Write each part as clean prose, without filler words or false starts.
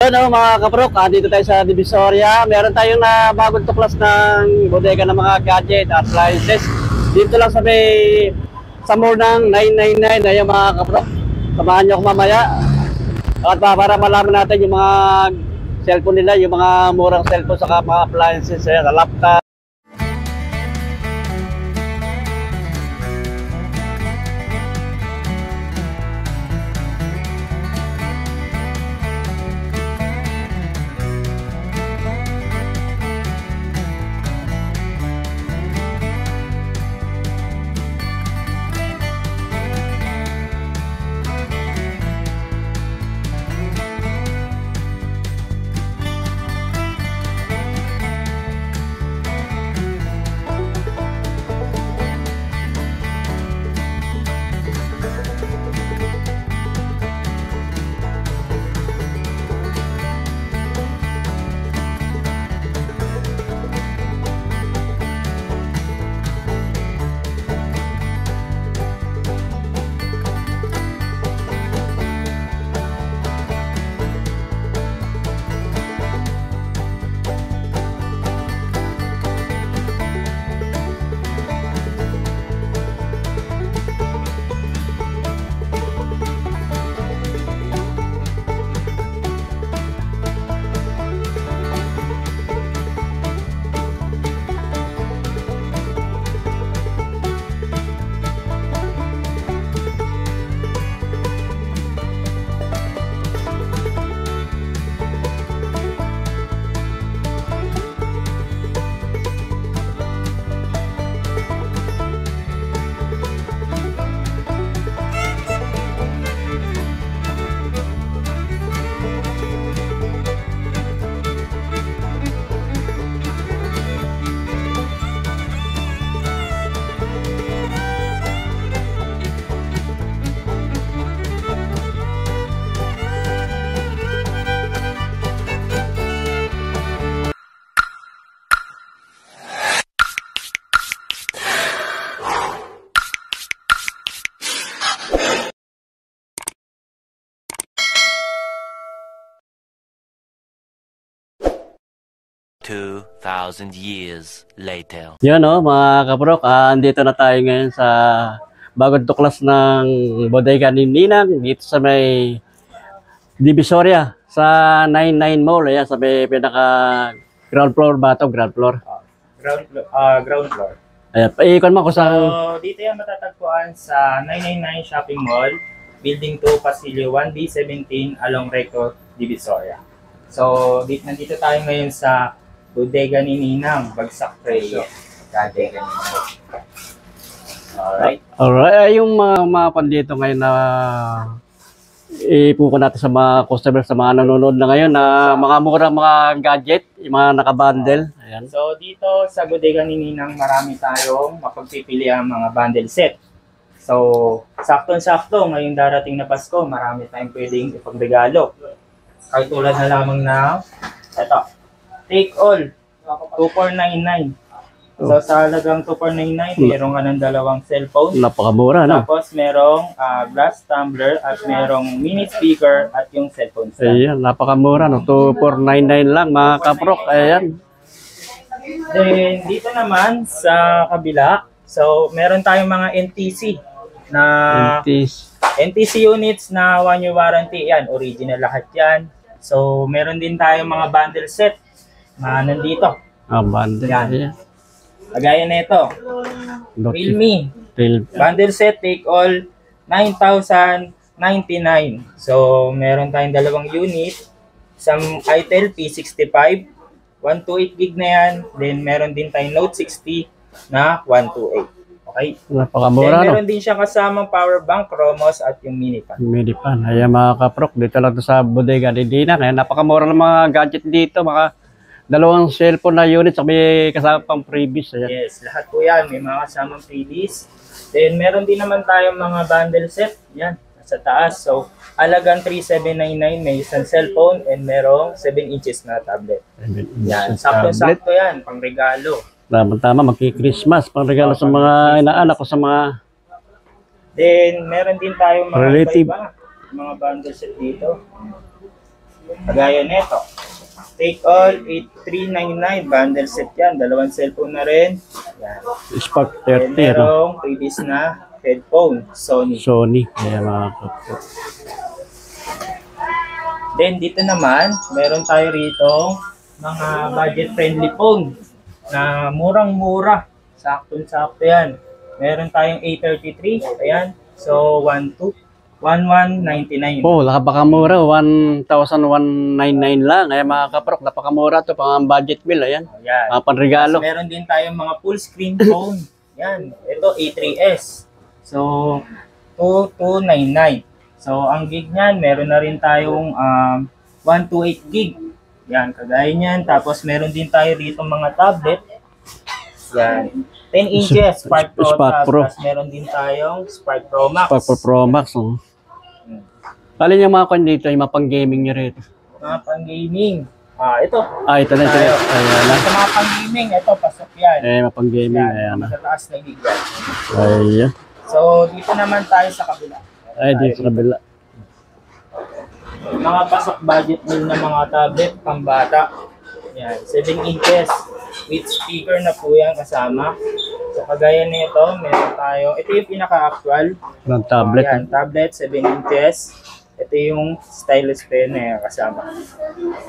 Ano mga kaprok, dito tayo sa Divisoria. Meron tayong na bagong tuklas ng bodega ng mga gadget at appliances. Dito lang sa may sa more ng 999 na yung mga kaprok. Samahan nyo ako mamaya. At para malaman natin yung mga cellphone nila, yung mga murang cellphone sa mga appliances, laptop. $2,000 years later. Yan mga kaprok, andito na tayo ngayon sa bagong tuklas ng bodega ni Ninang dito sa may Divisoria sa 99 Mall. Ayan, sa may pinaka ground floor ba ito? Ground floor? Ground floor. Ayan, paikon mo kung saan. So, dito yan matatagpuan sa 999 Shopping Mall, Building 2, Pasilio 1B17 along Recto, Divisoria. So, nandito tayo ngayon sa bodega ni Ninang, Bagsak Prayer. Alright, yung mga pandito ngayon na ipuko natin sa mga customers, sa mga nanonood na ngayon na mga murang mga gadget, yung mga nakabundle. Ayan. So, dito sa bodega ni Ninang, marami tayong mapagpipili ang mga bundle set. So, sakto-sakto, ngayong darating na Pasko, marami tayong pwedeng ipagregalo. Kahit tulad na lamang na, ito, Take All, 2499. So sa halagang 2499, meron ka ng dalawang cellphone. Napakamura, no? Tapos merong glass tumbler at merong mini speaker at yung cellphone stand. Ayan, napakamura, no? 2499 lang, mga kaprok. Ayan. Then dito naman sa kabila, so meron tayong mga NTC na NTC units na 1-year warranty. Yan, original lahat yan. So meron din tayong mga bundle set na nandito. Bundle. Yan. Kagaya na ito. Realme. Bundle set, take all, 9,099. So, meron tayong dalawang unit. Isang Itel P65, 128 gig na yan. Then, meron din tayong Note 60 na 128. Okay? Napakamura, then, meron din siya kasamang power bank, Chromos at yung mini fan. Mini fan. Ayan mga kaprok, dito lang sa bodega ni Dina. Ayan, napakamura ng mga gadget dito, mga dalawang cellphone na unit sa may kasama pang freebies. Ayan. Yes, lahat po yan. May mga kasamang freebies. Then, meron din naman tayong mga bundle set. Yan, sa taas. So, halagang 3,799 may isang cellphone and merong 7 inches na tablet. Yan, sakto-sakto yan, pang regalo. Tama, magki-Christmas, pang regalo sa mga inaanak ko sa mga... Then, meron din tayong mga relative. iba, mga bundle set dito. Kagaya nito. Take all 8399 bundle set yan. Dalawang cellphone na rin. Yan. Spark Then 30, no? merong previous na headphone, Sony. Sony. Ayan mga kaprok. Then dito naman, meron tayo rito mga budget-friendly phone na murang-mura. Saktong-sakto yan. Meron tayong A33. Ayan. So, 1199. Oh, napakamura. 1,199 lang. Ayan mga kaprok. Napakamura to. Pang budget bill. Ayan. Ayan. Mga panregalo. Tapos meron din tayong mga full screen phone. Yan. Ito, A3s. So, 2299. So, ang gig niyan, meron na rin tayong 128 gig. Yan, kagaya niyan. Tapos, meron din tayo rito mga tablet. Yan. 10 inches, Spark Pro. Spark Pro. Tapos, meron din tayong Spark Pro Max. Spark Pro Max. Oh. Alin yung mga kwan dito? Yung mga pang-gaming nyo rito. Mga pang-gaming. Ito. Ito na. Ito. Ayan na. Sa mga pang-gaming, ito, pasok yan. Mga pang-gaming. Yan, Ayan na. sa taas na gig yan. Ayan. So, dito naman tayo sa kabila. Ay, dito sa kabila. Mga pasok budget meal na mga tablet, pambata. Yan, 7 inches. With speaker na po yan kasama. So, kagaya nito, meron tayo. Ito yung pinaka-actual. Ng tablet. Yan, tablet, 7 inches. Ito yung stylus pen na yan kasama.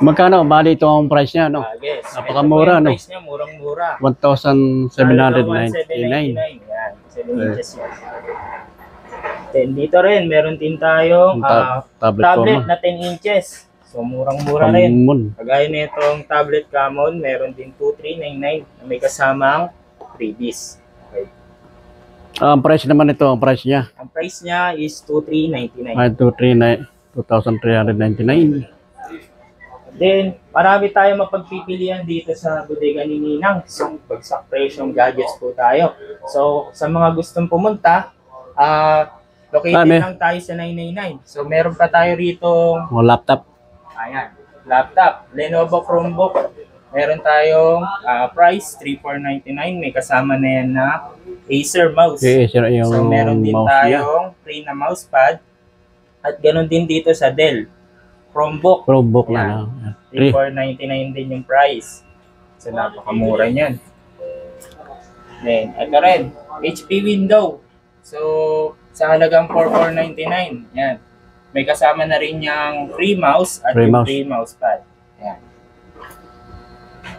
Magkano? Bali ito ang price niya, no? Yes. Napakamura, Ito po yung no? price niya, murang-mura. 1,799. Yan, 7 inches yan. Then dito rin, meron din tayong tablet na 10 inches. So, murang-mura rin. Common. Kagaya nitong tablet common, meron din 2399 na may kasamang freebies. Okay. Ang price naman ito, ang price niya. Ang price niya is 2399. Ay, 2,399. Then, marami tayong mapagpipilian dito sa bodega ni Ninang. So, bagsak presyong gadgets po tayo. So, sa mga gustong pumunta, located lang tayo sa 999. So, meron pa tayo rito, Mga laptop. ayan, laptop, Lenovo Chromebook. Meron tayong price, 3,499. May kasama na yan na Acer mouse. Yung So, meron din mouse niya. tayong free na mousepad. At ganun din dito sa Dell. Chromebook. Chromebook Yan. lang. 3,499 din yung price. So, napakamura niyan. Then, ito rin. HP window. So, sa halagang 4,499. Yan. May kasama na rin yung free mouse at Free yung mouse. free mousepad. Yan.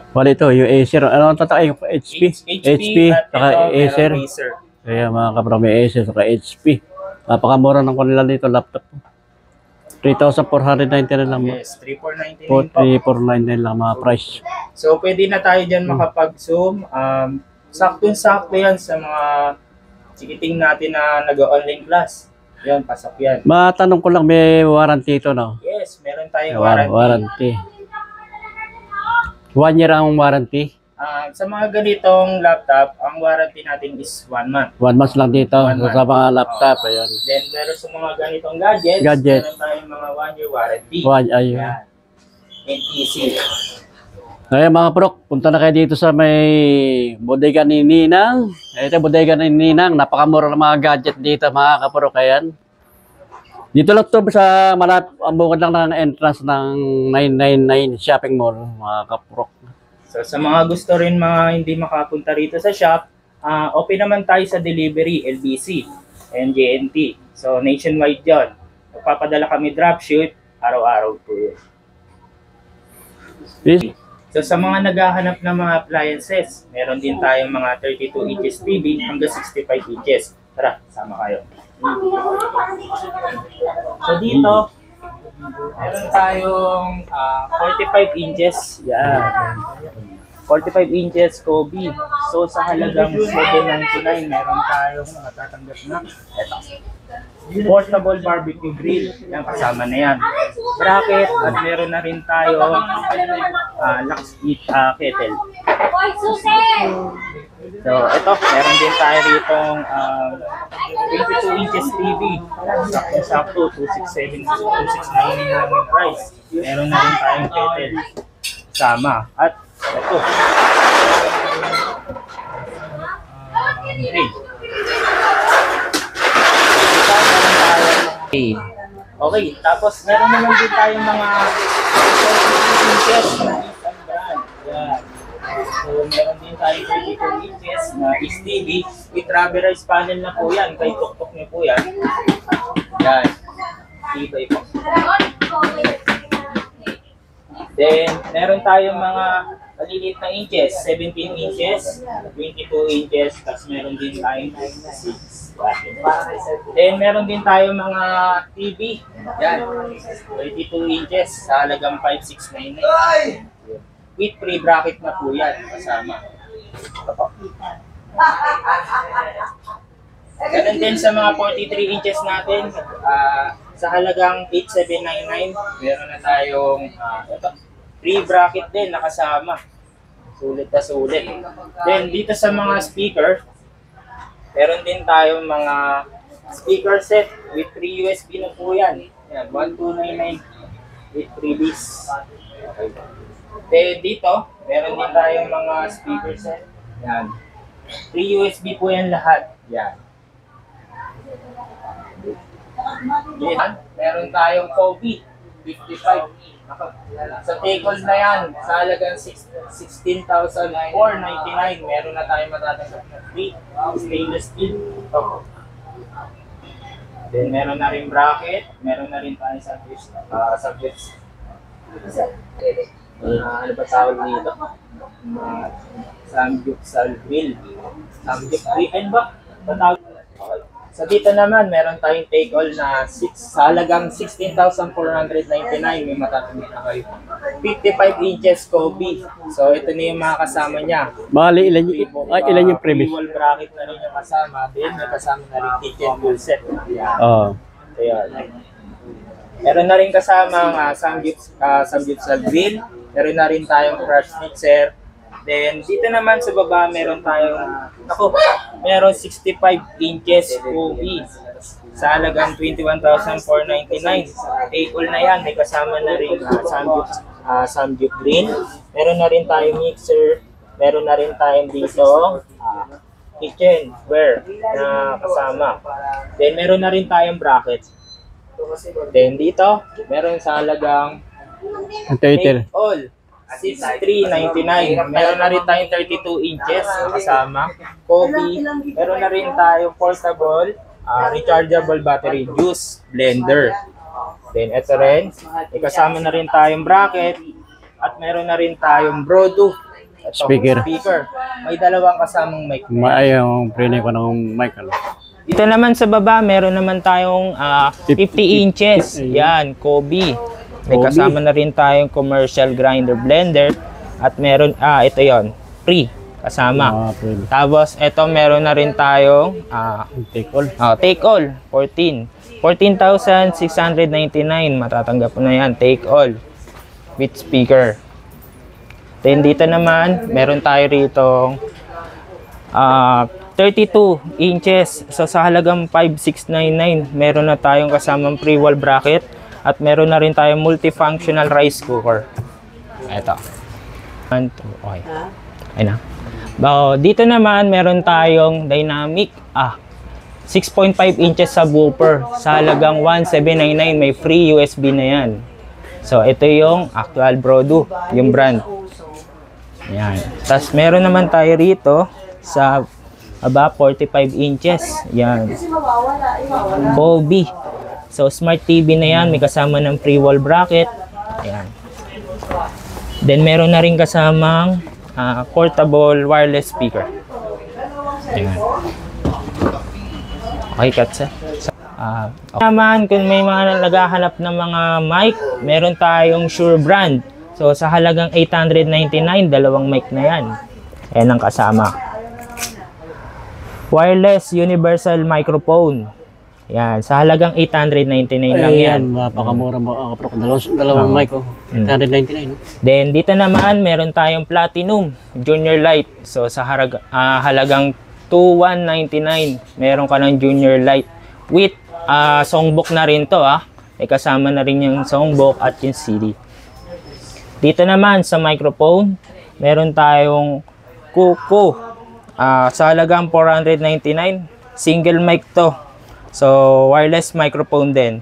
Wala ito, yung Acer. Ano ang tatay? HP? HP, at saka ito, Acer. merong Acer. Kaya mga kapra, may Acer, saka HP. Napakamura ng kanila dito, laptop. 3,499 lang. Yes, 3,499 po. 3,499 lang mga price. So, pwede na tayo dyan makapag-zoom. Saktong-sakto yan sa mga chikiting natin na nag-online class. Yan, pasok yan. Matanong ko lang, may warranty ito, no? Yes, meron tayong Warranty. 1 year ang warranty. Sa mga ganitong laptop, ang warranty natin is 1 month. 1 month lang dito. 1 month. Sa mga laptop, ayan. Then, meron sa mga ganitong gadgets, meron tayong mga 1 year warranty. Ayun. Yan. And easy. Kaya mga prok, punta na kayo dito sa may bodega ni Ninang. Ito bodega ni Ninang, napakamura ng mga gadget dito mga kaprok. Ayan. Dito lang to sa ang bukod lang ng entrance ng 999 shopping mall mga kaprok. So, sa mga gusto rin mga hindi makapunta rito sa shop, open naman tayo sa delivery, LBC and JNT. So, nationwide yun. Magpapadala kami dropship, araw-araw po yun. So, sa mga naghahanap ng mga appliances, meron din tayong mga 32 inches TV hanggang 65 inches. Tara, sama kayo. So, dito, meron tayong 45 inches. Yan. 45 inches Kobe. So, sa halagang 799, meron tayong matatanggap na ito. Portable barbecue grill. Yan, kasama na yan. Bracket at meron na rin tayo Lux kettle. So, ito, meron din tayo ditong 22 inches TV. Sakto, 269 lang yung price. Meron na rin tayong kettle. Sama. At ito. Okay, tapos meron naman din tayong mga inches na isang brand. Yan. So, meron din tayo 32 inches na STV with rubberized panel na po yan. Kay tuktok niyo po yan. Yan. Tibay po. Then, meron tayong mga maliliit na inches, 17 inches, 22 inches, tapos meron din tayong 26. Then, meron din tayong mga TV, yan, 32 inches, sa halagang 5,699. With free bracket na po yan, kasama. Ito po. Ganun din sa mga 43 inches natin, sa halagang 8,799, meron na tayong ito, free bracket din nakasama. Sulit na sulit. Then dito sa mga speaker, meron din tayong mga speaker set with 3 USB na po yan. Yan, 1299 with freebies. Okay. Then dito, meron din tayong mga speaker set. Yan. 3 USB po yan lahat. Yan. Yan. Meron tayong Kobe 55. Sa take-all na yan, sa halagang 16,499, meron na tayong matatanggap na free stainless steel. Then meron na rin bracket, meron na rin tayong subjects. Ano ba tawag dito? Samgyupsal grill. Samgyup grill ba? Okay. So dito naman, meron tayong take-all na sa halagang 16,499, may matatanggap na kayo. 55 inches Kobe. So ito na yung mga kasama niya. Bali, ilan yung previous? Free wall bracket na rin yung kasama. Then may kasama na rin kitchen full set. Oo. Ayan. Meron na rin kasama ang samgyupsal grill. Meron na rin tayong crush mixer. Then, dito naman sa baba, meron tayong, meron 65 inches Kobe sa halagang 21,499. Take-all na yan, may kasama na rin samgyup grill. Meron na rin tayong mixer. Meron na rin tayong dito kitchenware na kasama. Then, meron na rin tayong bracket. Then, dito, meron sa halagang take-all 6,399. Meron na rin tayong 32 inches kasama Kobe. Meron na rin tayong portable rechargeable battery juice blender. Then ito rin, kasama na rin tayong bracket at meron na rin tayong Bro2 speaker. May dalawang kasamang mic. Yung prene ko ng mic. Dito naman sa baba, meron naman tayong 50 inches. Yan, Kobe. May kasama na rin tayong commercial grinder blender at meron ito yon, free kasama. Tapos ito meron na rin tayong take all 14,699 matatanggap po na yan, take all with speaker. Then dito naman meron tayo rito 32 inches, so sa halagang 5,699 meron na tayong kasamang free wall bracket. At meron na rin tayong multifunctional rice cooker. Ito. Okay. Ayun na. Dito naman, meron tayong dynamic 6.5 inches subwoofer. Sa halagang 1,799, may free USB na yan. So, ito yung actual Bro2, yung brand. Yan. Tapos, meron naman tayo rito sa 45 inches. Yan. Kobe. So, smart TV na yan. May kasama ng free wall bracket. Ayan. Then, meron na rin kasamang portable wireless speaker. Ayan. Okay, Katsa. Naman, kung may mga naghahanap ng mga mic, meron tayong Shure brand. So, sa halagang 899, dalawang mic na yan. Ayan ang kasama. Wireless universal microphone. Yan, sa halagang 899 lang yan. Napakamura mo. Dalawang mic ko. 899. Then, dito naman, meron tayong Platinum Junior Light. So, sa halagang 2,199, meron ka ng Junior Light. With songbook na rin to. May kasama na rin yung songbook at yung CD. Dito naman, sa microphone, meron tayong Kuko. Sa halagang 499, single mic to. So, wireless microphone din.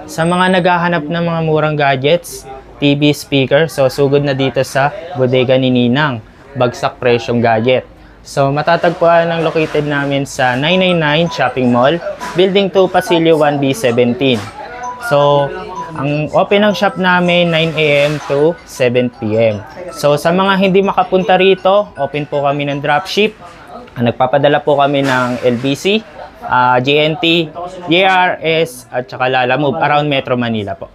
Sa mga naghahanap ng mga murang gadgets, TV speaker, so sugod na dito sa bodega ni Ninang, bagsak presyong gadget. So matatagpuan ang located namin sa 999 Shopping Mall, Building 2, Pasilio 1B17. So ang open ng shop namin 9 AM to 7 PM. So sa mga hindi makapunta rito, open po kami ng dropship. Nagpapadala po kami ng LBC, GNT, JRS at saka Lalamove around Metro Manila po.